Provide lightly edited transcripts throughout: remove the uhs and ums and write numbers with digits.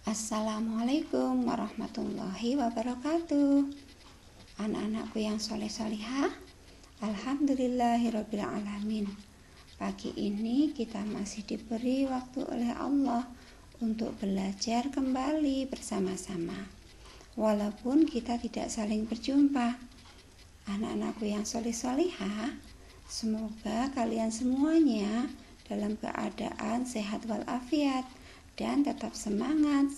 Assalamualaikum warahmatullahi wabarakatuh. Anak-anakku yang soleh-solihah, alhamdulillahirrabbilalamin. Pagi ini kita masih diberi waktu oleh Allah untuk belajar kembali bersama-sama, walaupun kita tidak saling berjumpa. Anak-anakku yang soleh-solihah, semoga kalian semuanya dalam keadaan sehat walafiat dan tetap semangat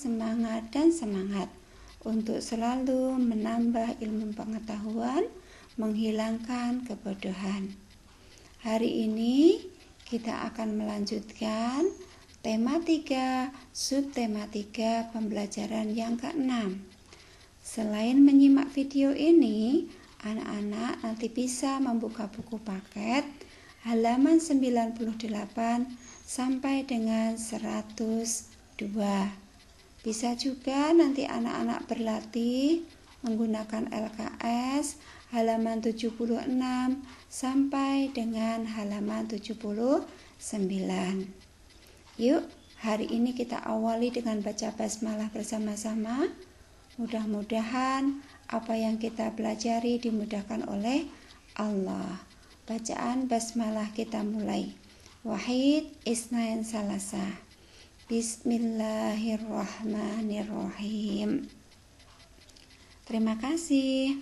untuk selalu menambah ilmu pengetahuan, menghilangkan kebodohan. Hari ini kita akan melanjutkan tema 3, subtema 3 pembelajaran yang ke-6. Selain menyimak video ini, anak-anak nanti bisa membuka buku paket halaman 98 sampai dengan 102. Bisa juga nanti anak-anak berlatih menggunakan LKS halaman 76 sampai dengan halaman 79. Yuk, hari ini kita awali dengan baca basmalah bersama-sama. Mudah-mudahan apa yang kita pelajari dimudahkan oleh Allah. Bacaan basmalah kita mulai. Wahid Isnain Salasa. Bismillahirrahmanirrahim. Terima kasih.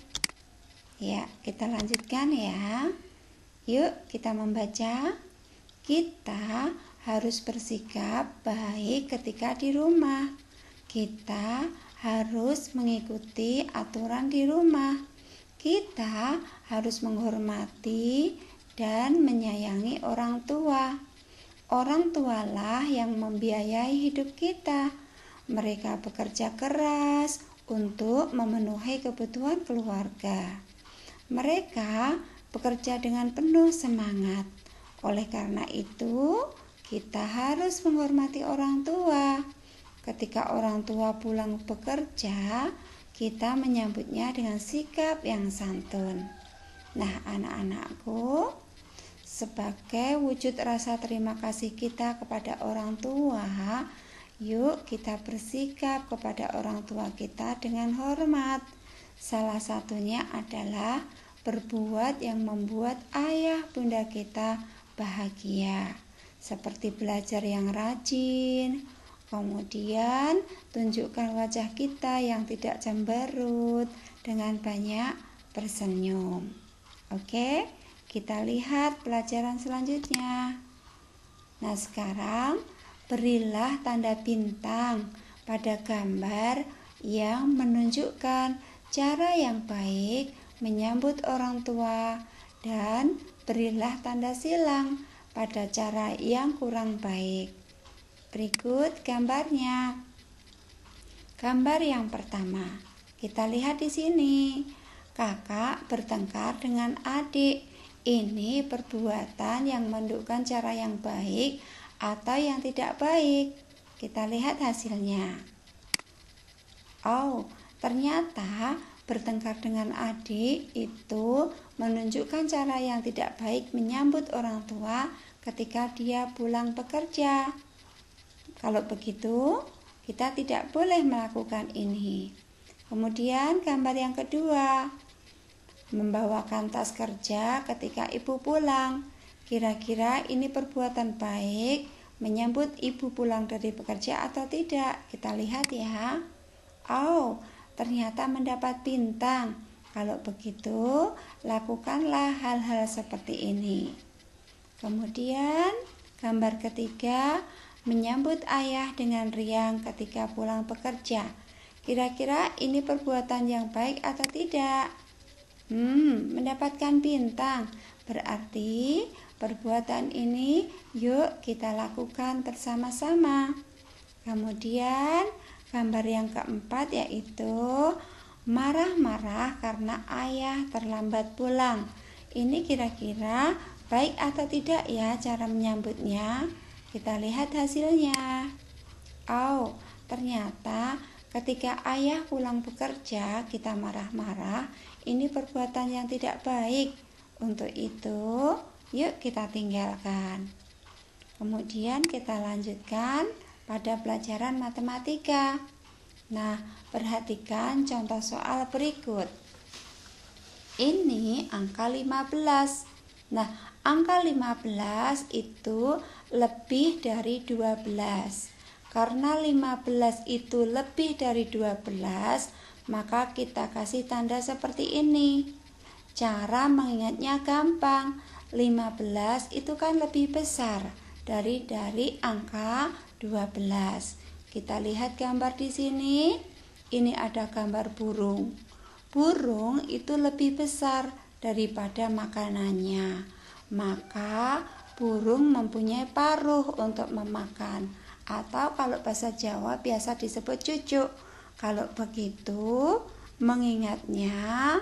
Ya, kita lanjutkan ya. Yuk kita membaca. Kita harus bersikap baik ketika di rumah. Kita harus mengikuti aturan di rumah. Kita harus menghormati dan menyayangi orang tua. Orang tualah yang membiayai hidup kita. Mereka bekerja keras untuk memenuhi kebutuhan keluarga. Mereka bekerja dengan penuh semangat. Oleh karena itu, kita harus menghormati orang tua. Ketika orang tua pulang bekerja, kita menyambutnya dengan sikap yang santun. Nah, anak-anakku, sebagai wujud rasa terima kasih kita kepada orang tua, yuk kita bersikap kepada orang tua kita dengan hormat. Salah satunya adalah berbuat yang membuat ayah bunda kita bahagia, seperti belajar yang rajin, kemudian tunjukkan wajah kita yang tidak cemberut dengan banyak bersenyum. Oke, kita lihat pelajaran selanjutnya. Nah, sekarang berilah tanda bintang pada gambar yang menunjukkan cara yang baik menyambut orang tua, dan berilah tanda silang pada cara yang kurang baik. Berikut gambarnya. Gambar yang pertama, kita lihat di sini. Kakak bertengkar dengan adik. Ini perbuatan yang menunjukkan cara yang baik atau yang tidak baik. Kita lihat hasilnya. Oh, ternyata bertengkar dengan adik itu menunjukkan cara yang tidak baik menyambut orang tua ketika dia pulang bekerja. Kalau begitu, kita tidak boleh melakukan ini. Kemudian gambar yang kedua, membawakan tas kerja ketika ibu pulang. Kira-kira ini perbuatan baik menyambut ibu pulang dari bekerja atau tidak? Kita lihat ya. Oh, ternyata mendapat bintang. Kalau begitu, lakukanlah hal-hal seperti ini. Kemudian gambar ketiga, menyambut ayah dengan riang ketika pulang bekerja. Kira-kira ini perbuatan yang baik atau tidak? Mendapatkan bintang. Berarti perbuatan ini yuk kita lakukan bersama-sama. Kemudian gambar yang keempat yaitu marah-marah karena ayah terlambat pulang. Ini kira-kira baik atau tidak ya cara menyambutnya? Kita lihat hasilnya. Oh, ternyata ketika ayah pulang bekerja kita marah-marah, ini perbuatan yang tidak baik. Untuk itu, yuk kita tinggalkan. Kemudian kita lanjutkan pada pelajaran matematika. Nah, perhatikan contoh soal berikut. Ini angka 15. Nah, angka 15 itu lebih dari 12. Karena 15 itu lebih dari 12, maka kita kasih tanda seperti ini. Cara mengingatnya gampang. 15 itu kan lebih besar dari angka 12. Kita lihat gambar di sini. Ini ada gambar burung. Burung itu lebih besar daripada makanannya. Maka burung mempunyai paruh untuk memakan. Atau kalau bahasa Jawa biasa disebut cucuk. Kalau begitu, mengingatnya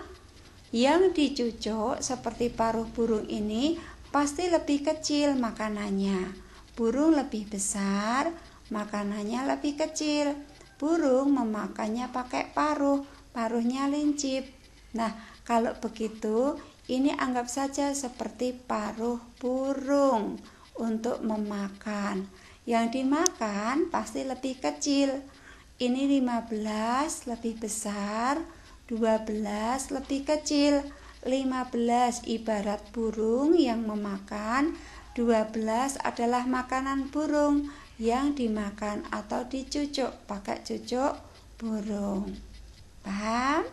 yang dicucuk seperti paruh burung ini pasti lebih kecil makanannya. Burung lebih besar, makanannya lebih kecil. Burung memakannya pakai paruh, paruhnya lincip. Nah, kalau begitu, ini anggap saja seperti paruh burung untuk memakan. Yang dimakan pasti lebih kecil. Ini 15 lebih besar, 12 lebih kecil. 15 ibarat burung yang memakan, 12 adalah makanan burung yang dimakan atau dicucuk pakai cucuk burung. Paham?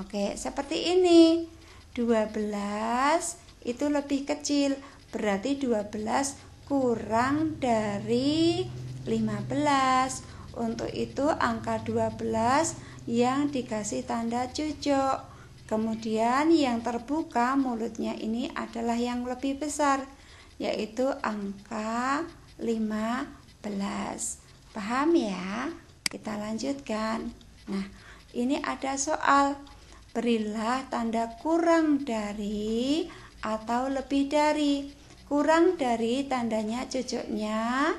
Oke, seperti ini. 12 itu lebih kecil, berarti 12 kurang dari 15. Untuk itu angka 12 yang dikasih tanda cucuk. Kemudian yang terbuka mulutnya ini adalah yang lebih besar, yaitu angka 15. Paham ya? Kita lanjutkan. Nah, ini ada soal. Berilah tanda kurang dari atau lebih dari. Kurang dari tandanya cucuknya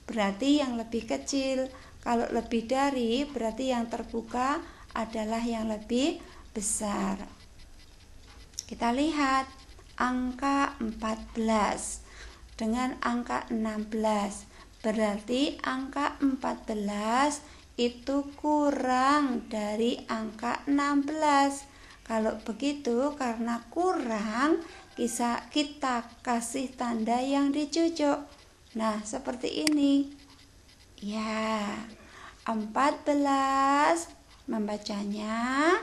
berarti yang lebih kecil. Kalau lebih dari berarti yang terbuka adalah yang lebih besar. Kita lihat angka 14 dengan angka 16. Berarti angka 14 itu kurang dari angka 16. Kalau begitu, karena kurang, kita kasih tanda yang dicucuk. Nah, seperti ini. Ya, 14 membacanya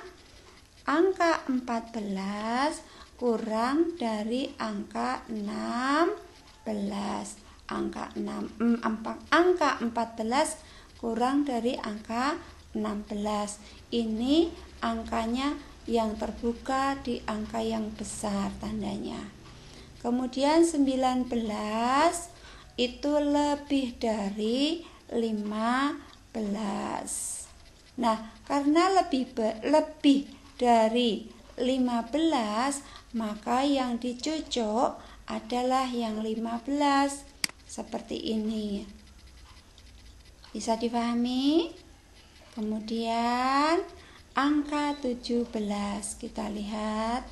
angka 14 kurang dari angka 16. Angka 14 kurang dari angka 16. Ini angkanya yang terbuka di angka yang besar tandanya. Kemudian 19 itu lebih dari 15. Nah, karena lebih dari 15, maka yang dicucuk adalah yang 15. Seperti ini. Bisa dipahami? Kemudian angka 17 kita lihat.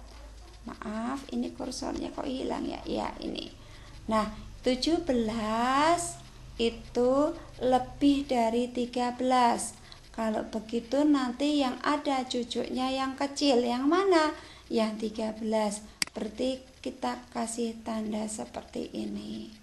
Maaf, ini kursornya kok hilang ya? Ya, ini. Nah, 17 itu lebih dari 13. Kalau begitu nanti yang ada cucuknya yang kecil. Yang mana? Yang 13. Berarti kita kasih tanda seperti ini.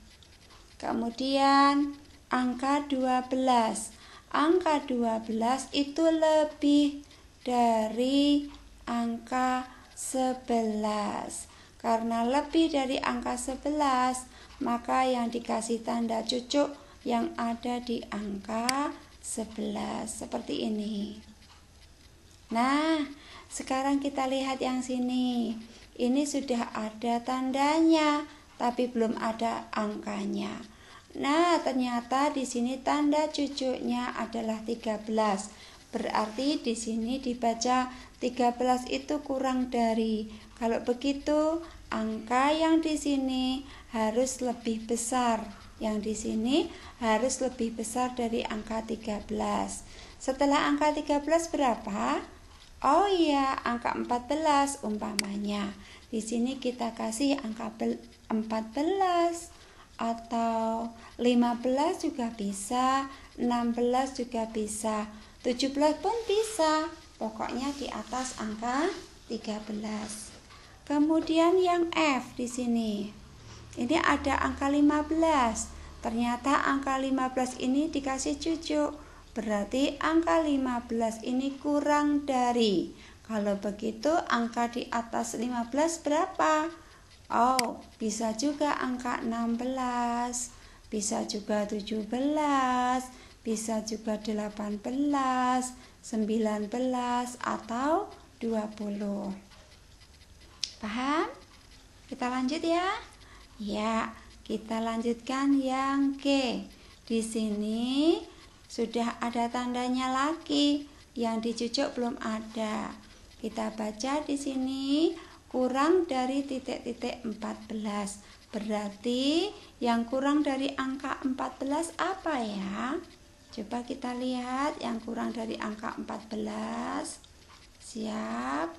Kemudian angka 12. Angka 12 itu lebih dari angka 11. Karena lebih dari angka 11, maka yang dikasih tanda cucuk yang ada di angka 11. Seperti ini. Nah, sekarang kita lihat yang sini. Ini sudah ada tandanya, tapi belum ada angkanya. Nah, ternyata di sini tanda cucuknya adalah 13. Berarti di sini dibaca 13 itu kurang dari. Kalau begitu, angka yang di sini harus lebih besar. Yang di sini harus lebih besar dari angka 13. Setelah angka 13 berapa? Oh iya, angka 14 umpamanya. Di sini kita kasih angka 14 atau 15 juga bisa, 16 juga bisa. 17 pun bisa, pokoknya di atas angka 13. Kemudian yang F di sini. Ini ada angka 15. Ternyata angka 15 ini dikasih cucuk. Berarti angka 15 ini kurang dari. Kalau begitu angka di atas 15 berapa? Oh, bisa juga angka 16. Bisa juga 17. Bisa juga 18, 19 atau 20. Paham? Kita lanjut ya. Ya, kita lanjutkan yang G. Di sini sudah ada tandanya lagi, yang dicucuk belum ada. Kita baca di sini kurang dari titik-titik 14. Berarti yang kurang dari angka 14 apa ya? Coba kita lihat yang kurang dari angka 14. Siap?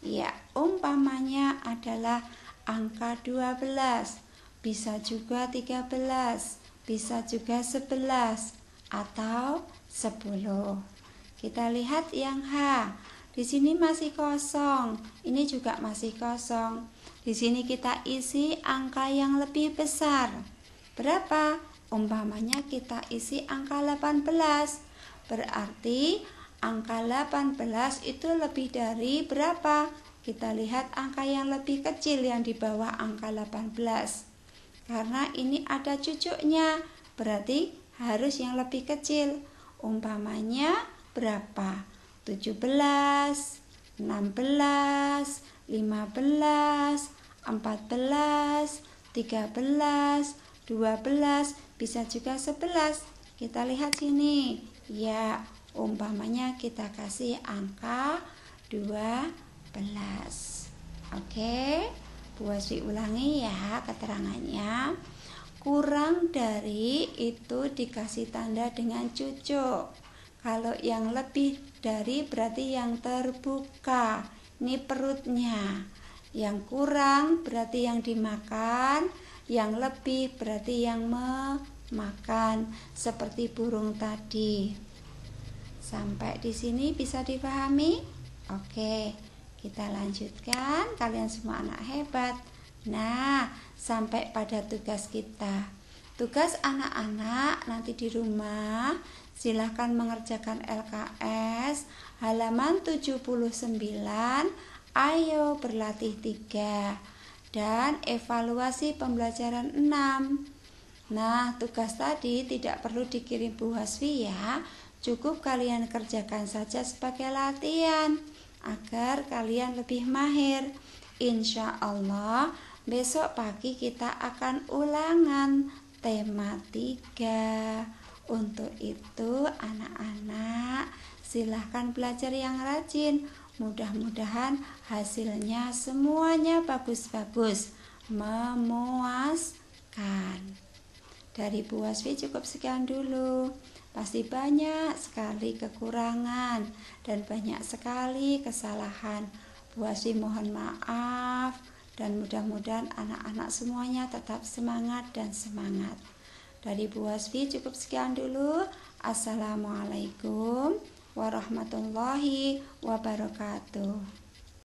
Ya, umpamanya adalah angka 12. Bisa juga 13, bisa juga 11 atau 10. Kita lihat yang H. Di sini masih kosong. Ini juga masih kosong. Di sini kita isi angka yang lebih besar. Berapa? Umpamanya kita isi angka 18. Berarti angka 18 itu lebih dari berapa? Kita lihat angka yang lebih kecil yang di bawah angka 18. Karena ini ada cucuknya, berarti harus yang lebih kecil. Umpamanya berapa? 17, 16, 15, 14, 13, 12, bisa juga 11. Kita lihat sini. Ya, umpamanya kita kasih angka 12. Oke, Bu Asri ulangi ya keterangannya. Kurang dari itu dikasih tanda dengan cucuk. Kalau yang lebih dari berarti yang terbuka. Ini perutnya. Yang kurang berarti yang dimakan, yang lebih berarti yang memakan, seperti burung tadi. Sampai di sini bisa dipahami? Oke, kita lanjutkan. Kalian semua anak hebat. Nah, sampai pada tugas kita. Tugas anak-anak nanti di rumah, silahkan mengerjakan LKS halaman 79. Ayo berlatih 3 dan evaluasi pembelajaran 6. Nah, tugas tadi tidak perlu dikirim Bu Hasfi ya. Cukup kalian kerjakan saja sebagai latihan agar kalian lebih mahir. Insya Allah besok pagi kita akan ulangan tema 3. Untuk itu anak-anak silahkan belajar yang rajin. Mudah-mudahan hasilnya semuanya bagus-bagus, memuaskan. Dari Bu Hasfi cukup sekian dulu. Pasti banyak sekali kekurangan dan banyak sekali kesalahan. Bu Hasfi mohon maaf dan mudah-mudahan anak-anak semuanya tetap semangat dan semangat. Dari Bu Hasfi cukup sekian dulu. Assalamualaikum warahmatullahi wabarakatuh.